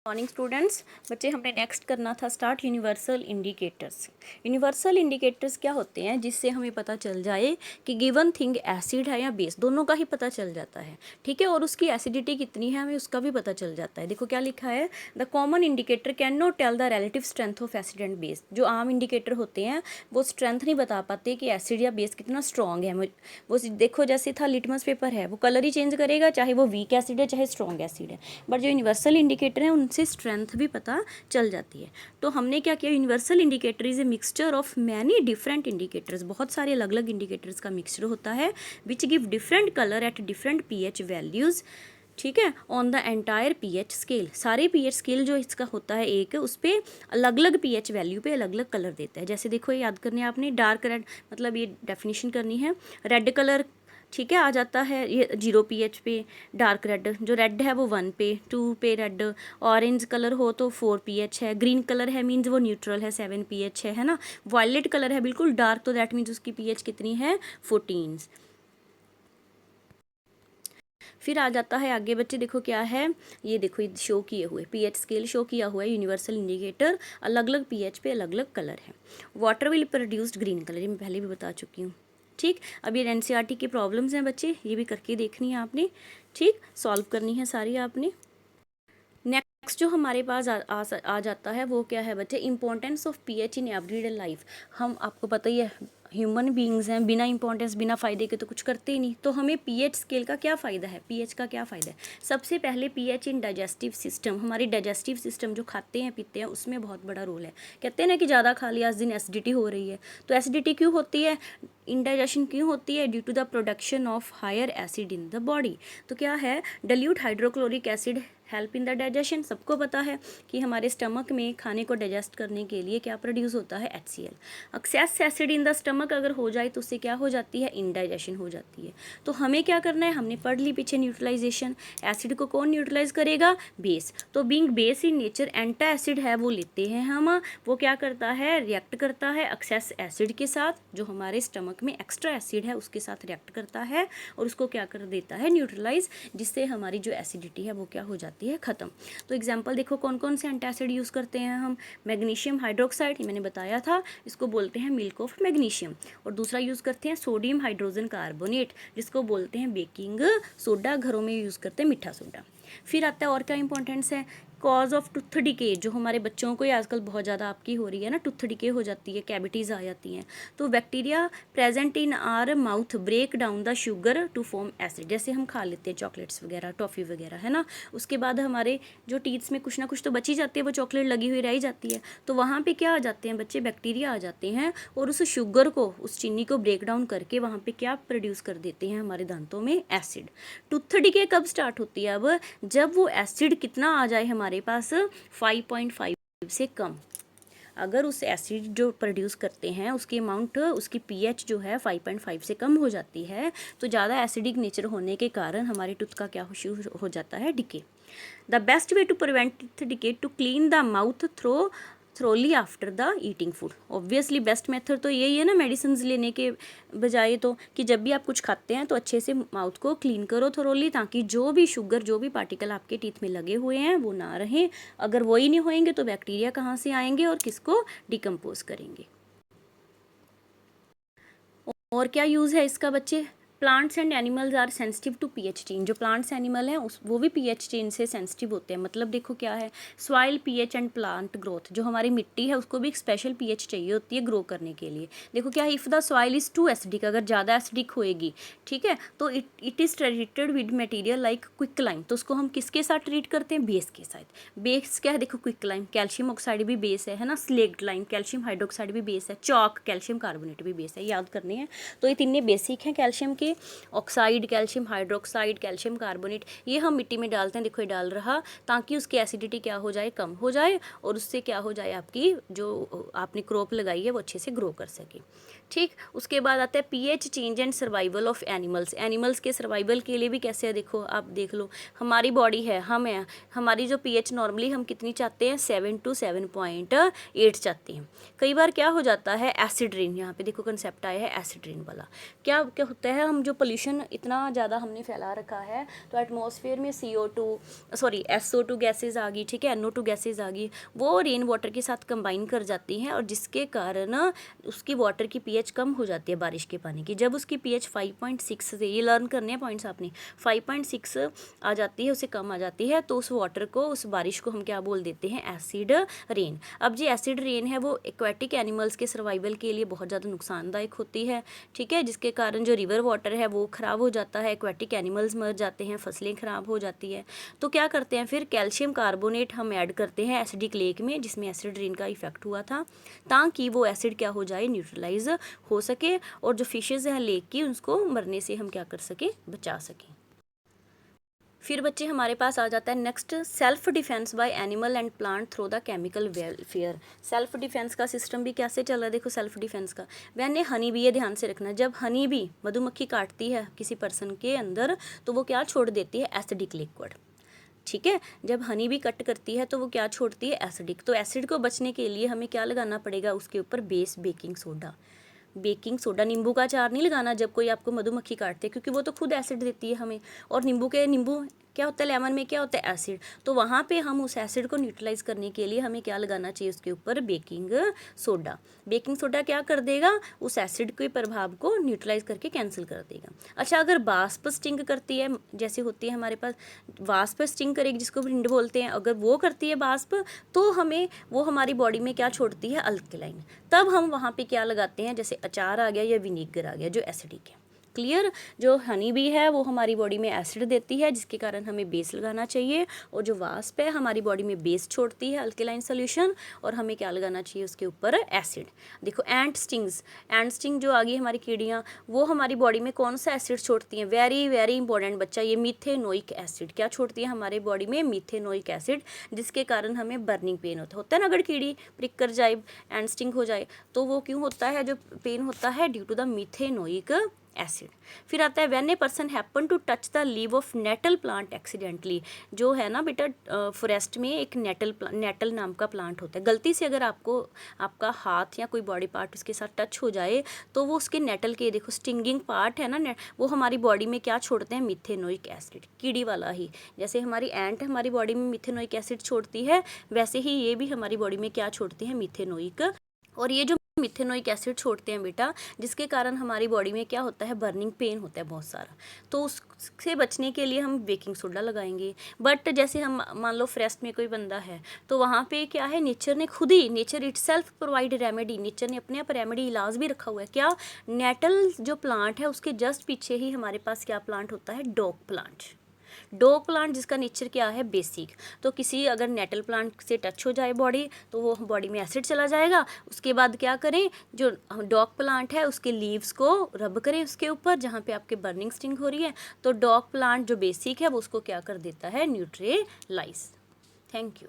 Morning students. बच्चे हमने next करना था start universal indicators. Universal indicators क्या होते हैं जिससे हमें पता चल जाए कि गिवन थिंग एसिड है या बेस, दोनों का ही पता चल जाता है। ठीक है, और उसकी एसिडिटी कितनी है हमें उसका भी पता चल जाता है। देखो क्या लिखा है, the common indicator can not tell the relative strength of acid and base. जो आम इंडिकेटर होते हैं वो स्ट्रेंथ नहीं बता पाते कि एसिड या बेस कितना स्ट्रॉन्ग है। वो देखो जैसे था लिटमस पेपर है, वो कलर ही चेंज करेगा, चाहे वो वीक एसिड है चाहे स्ट्रॉन्ग एसिड है। बट जो यूनिवर्सल इंडिकेटर है उनसे स्ट्रेंथ भी पता चल जाती है। तो हमने क्या किया, universal indicator is a mixture of many different indicators. बहुत सारे अलग अलग इंडिकेटर्स का मिक्सचर होता है which give different colour at different pH values. ठीक है, on the entire pH scale. सारे पीएच स्केल जो इसका होता है एक, उस पर अलग अलग पीएच वैल्यू पे अलग अलग कलर देता है। जैसे देखो ये याद करने आपने, डार्क रेड मतलब ये डेफिनेशन करनी है। रेड कलर ठीक है आ जाता है ये 0 pH पे, डार्क रेड जो रेड है वो 1 पे, 2 पे रेड। ऑरेंज कलर हो तो 4 pH है। ग्रीन कलर है मीन्स वो न्यूट्रल है, 7 pH है ना। वायलेट कलर है बिल्कुल डार्क तो दैट मीन्स उसकी pH कितनी है, 14। फिर आ जाता है आगे बच्चे, देखो क्या है, ये देखो ये शो किए हुए पीएच स्केल शो किया हुआ है यूनिवर्सल इंडिकेटर, अलग अलग पीएच पे अलग अलग कलर है। Water will produced green colour, ये मैं पहले भी बता चुकी हूँ। ठीक, अब ये एनसीईआरटी की प्रॉब्लम्स हैं बच्चे, ये भी करके देखनी है आपने। ठीक, सॉल्व करनी है सारी आपने। नेक्स्ट जो हमारे पास आ जाता है वो क्या है बच्चे, importance of pH in everyday life. हम आपको पता ही है ह्यूमन बीइंग्स हैं, बिना इंपॉर्टेंस बिना फ़ायदे के तो कुछ करते ही नहीं। तो हमें पीएच स्केल का क्या फ़ायदा है, पीएच का क्या फ़ायदा है। सबसे पहले पीएच इन डाइजेस्टिव सिस्टम, हमारी डाइजेस्टिव सिस्टम जो खाते हैं पीते हैं उसमें बहुत बड़ा रोल है। कहते हैं ना कि ज़्यादा खा लिया इस दिन एसिडिटी हो रही है। तो एसिडिटी क्यों होती है, इंडाइजेशन क्यों होती है, due to the production of higher acid in the body. तो क्या है, dilute hydrochloric acid help in the digestion. सबको पता है कि हमारे स्टमक में खाने को डाइजेस्ट करने के लिए क्या प्रोड्यूस होता है, HCl। Excess acid in the stomach अगर हो जाए तो उससे क्या हो जाती है, इंडाइजेशन हो जाती है। तो हमें क्या करना है, हमने पढ़ ली पीछे न्यूट्रलाइजेशन। एसिड को कौन न्यूट्रलाइज करेगा, बेस। तो being base in nature antacid है वो लेते हैं हम, वो क्या करता है, रिएक्ट करता है एक्सेस एसिड के साथ, जो हमारे स्टमक में एक्स्ट्रा एसिड है उसके साथ रिएक्ट करता है और उसको क्या कर देता है, न्यूट्रलाइज, जिससे हमारी जो एसिडिटी है वो क्या हो जाती है, खत्म। तो एग्जांपल देखो कौन कौन से एंटासिड यूज़ करते हैं हम, मैग्नीशियम हाइड्रोक्साइड, ये मैंने बताया था, इसको बोलते हैं मिल्क ऑफ मैग्नीशियम। और दूसरा यूज़ करते हैं सोडियम हाइड्रोजन कार्बोनेट, जिसको बोलते हैं बेकिंग सोडा, घरों में यूज़ करते हैं मीठा सोडा। फिर आता है और क्या इंपॉर्टेंस है, कॉज ऑफ टूथ डिके, जो हमारे बच्चों को ही आजकल बहुत ज़्यादा आपकी हो रही है ना, टूथ डिके हो जाती है, कैविटीज़ आ जाती हैं। तो bacteria present in our mouth break down the sugar to form acid. जैसे हम खा लेते हैं चॉकलेट्स वगैरह, टॉफ़ी वगैरह, है ना, उसके बाद हमारे जो टीथ्स में कुछ ना कुछ तो बची जाती है, वो चॉकलेट लगी हुई रह जाती है। तो वहाँ पे क्या आ जाते हैं बच्चे, बैक्टीरिया आ जाते हैं और उस शुगर को, उस चीनी को ब्रेक डाउन करके वहाँ पे क्या प्रोड्यूस कर देते हैं, हमारे दांतों में एसिड। टूथ डिके कब स्टार्ट होती है, अब जब वो एसिड कितना आ जाए हमारे पास, 5.5 से कम। अगर उस एसिड जो प्रोड्यूस करते हैं उसकी अमाउंट, उसकी पीएच जो है 5.5 से कम हो जाती है, तो ज़्यादा एसिडिक नेचर होने के कारण हमारे टूथ का क्या हो जाता है, decay. The best way to prevent tooth decay to clean the mouth thoroughly after the eating food. Obviously best method तो यही है ना, मेडिसिन लेने के बजाय, तो कि जब भी आप कुछ खाते हैं तो अच्छे से माउथ को क्लीन करो थोरोली, ताकि जो भी शुगर, जो भी पार्टिकल आपके टीथ में लगे हुए हैं वो ना रहें। अगर वो ही नहीं होंगे तो बैक्टीरिया कहाँ से आएंगे और किसको डिकम्पोज करेंगे। और क्या यूज़ है इसका बच्चे, plants and animals are sensitive to pH change. जो प्लांट्स एनिमल हैं उस वो भी पीएच चेंज से सेंसिटिव होते हैं। मतलब देखो क्या है, soil pH and plant growth, जो हमारी मिट्टी है उसको भी एक स्पेशल पीएच चाहिए होती है ग्रो करने के लिए। देखो क्या है, if the soil is too acidic, अगर ज़्यादा एसिडिक होएगी, ठीक है, तो it is treated with material like quicklime. तो उसको हम किसके साथ ट्रीट करते हैं, बेस के साथ। बेस क्या है, देखो क्विकलाइम, कैल्शियम ऑक्साइड भी बेस है ना, स्लेक्ट लाइम, कैल्शियम हाइड्रोक्साइड भी बेस है, चॉक, कैल्शियम कार्बोनेट भी बेस है, याद करने हैं। तो ये तीनों बेसिक हैं कैल्शियम के, oxide, calcium hydroxide, calcium carbonate, ये हम मिट्टी में डालते हैं। देखो ये डाल रहा, ताकि उसकी एसिडिटी क्या हो जाए, कम हो जाए, और उससे क्या हो जाए, आपकी जो आपने क्रॉप लगाई है वो अच्छे से ग्रो कर सके। ठीक, उसके बाद आता है pH change and survival of animals. Animals के सर्वाइवल के लिए भी कैसे है, देखो आप देख लो, हमारी बॉडी है, हम है, हमारी जो पीएच नॉर्मली हम कितनी चाहते हैं, 7 to 7.8 चाहते हैं। कई बार क्या हो जाता है, एसिड रेन, यहाँ पे देखो कंसेप्ट आया है एसिड रेन वाला। क्या क्या होता है, हम हम जो पोल्यूशन इतना ज़्यादा हमने फैला रखा है, तो एटमॉस्फेयर में SO2 गैसेज आ गई, ठीक है, NO2 गैसेज आ गई, वो रेन वाटर के साथ कंबाइन कर जाती हैं और जिसके कारण उसकी वाटर की pH कम हो जाती है बारिश के पानी की। जब उसकी pH 5.6 से, ये लर्न करने हैं पॉइंट्स आपने, 5.6 आ जाती है, उसे कम आ जाती है, तो उस वाटर को, उस बारिश को हम क्या बोल देते हैं, एसिड रेन। अब जी एसिड रेन है वो एक्वेटिक एनिमल्स के सर्वाइवल के लिए बहुत ज़्यादा नुकसानदायक होती है, ठीक है, जिसके कारण जो रिवर वाटर है वो ख़राब हो जाता है, एक्वेटिक एनिमल्स मर जाते हैं, फसलें ख़राब हो जाती है। तो क्या करते हैं फिर, कैल्शियम कार्बोनेट हम ऐड करते हैं एसिडिक लेक में, जिसमें एसिड रेन का इफेक्ट हुआ था, ताकि वो एसिड क्या हो जाए, न्यूट्रलाइज हो सके, और जो फिशेज़ हैं लेक की, उसको मरने से हम क्या कर सकें, बचा सकें। फिर बच्चे हमारे पास आ जाता है next, self defence bye animal and plant through the chemical welfare. Self defence का सिस्टम भी कैसे चल रहा है, देखो सेल्फ डिफेंस का, मैंने हनी बी, ये ध्यान से रखना, जब हनी बी मधुमक्खी काटती है किसी पर्सन के अंदर, तो वो क्या छोड़ देती है, एसिडिक लिक्विड, ठीक है, जब हनी भी कट करती है तो वो क्या छोड़ती है, एसिडिक। तो एसिड को बचने के लिए हमें क्या लगाना पड़ेगा, उसके ऊपर base baking soda. Baking soda, नींबू का अचार नहीं लगाना जब कोई आपको मधुमक्खी काटते है, क्योंकि वो तो खुद एसिड देती है हमें, और नींबू क्या होता है, लेमन में क्या होता है, एसिड। तो वहाँ पे हम उस एसिड को न्यूट्रलाइज करने के लिए हमें क्या लगाना चाहिए, उसके ऊपर बेकिंग सोडा। बेकिंग सोडा क्या कर देगा, उस एसिड के प्रभाव को न्यूट्रलाइज करके कैंसिल कर देगा। अच्छा, अगर वाष्प स्टिंग करती है, जैसे होती है हमारे पास वाष्प स्टिंग करेगी, जिसको विंड बोलते हैं, अगर वो करती है वाष्प, तो हमें वो हमारी बॉडी में क्या छोड़ती है, अल्कलाइन। तब हम वहाँ पे क्या लगाते हैं, जैसे अचार आ गया या विनीगर आ गया जो एसिडिक है। क्लियर, जो हनी बी है वो हमारी बॉडी में एसिड देती है, जिसके कारण हमें बेस लगाना चाहिए, और जो वास्प है हमारी बॉडी में बेस छोड़ती है, अल्कलाइन सोल्यूशन, और हमें क्या लगाना चाहिए, उसके ऊपर एसिड। देखो एंट स्टिंग जो आ गई हमारी कीड़ियाँ, वो हमारी बॉडी में कौन सा एसिड छोड़ती हैं, वेरी वेरी इंपॉर्टेंट बच्चा, ये मीथेनोइक एसिड। क्या छोड़ती है हमारे बॉडी में, मीथेनोइक एसिड, जिसके कारण हमें बर्निंग पेन होता है ना, अगर कीड़ी प्रिक कर जाए, एंट स्टिंग हो जाए, तो वो क्यों होता है, जो पेन होता है, due to the methanoic acid. फिर आता है when a person happen to touch the leave of nettle plant accidentally. जो है ना बेटा, फॉरेस्ट में एक नेटल नाम का प्लांट होता है, गलती से अगर आपको आपका हाथ या कोई बॉडी पार्ट उसके साथ टच हो जाए, तो वो उसके नेटल के, देखो स्टिंगिंग पार्ट है ना, वो हमारी बॉडी में क्या छोड़ते हैं, मिथेनोइक एसिड, कीड़ी वाला ही। जैसे हमारी एंट हमारी बॉडी में मिथेनोइक एसिड छोड़ती है, वैसे ही ये भी हमारी बॉडी में क्या छोड़ती है, मिथेनोइक। और ये जो मिथेनोइक एसिड छोड़ते हैं बेटा, जिसके कारण हमारी बॉडी में क्या होता है, बर्निंग पेन होता है बहुत सारा, तो उससे बचने के लिए हम बेकिंग सोडा लगाएंगे। बट जैसे हम मान लो फॉरेस्ट में कोई बंदा है, तो वहाँ पे क्या है, नेचर ने खुद ही, nature itself provide remedy, nature ने अपने आप रेमेडी, इलाज भी रखा हुआ है। क्या, नेटल जो प्लांट है उसके जस्ट पीछे ही हमारे पास क्या प्लांट होता है, डॉग प्लांट, जिसका नेचर क्या है, बेसिक। तो किसी अगर नेटल प्लांट से टच हो जाए बॉडी, तो वो बॉडी में एसिड चला जाएगा। उसके बाद क्या करें, जो डॉग प्लांट है उसके लीव्स को रब करें उसके ऊपर, जहाँ पे आपके बर्निंग स्टिंग हो रही है, तो डॉग प्लांट जो बेसिक है वो उसको क्या कर देता है, न्यूट्रलाइज। Thank you.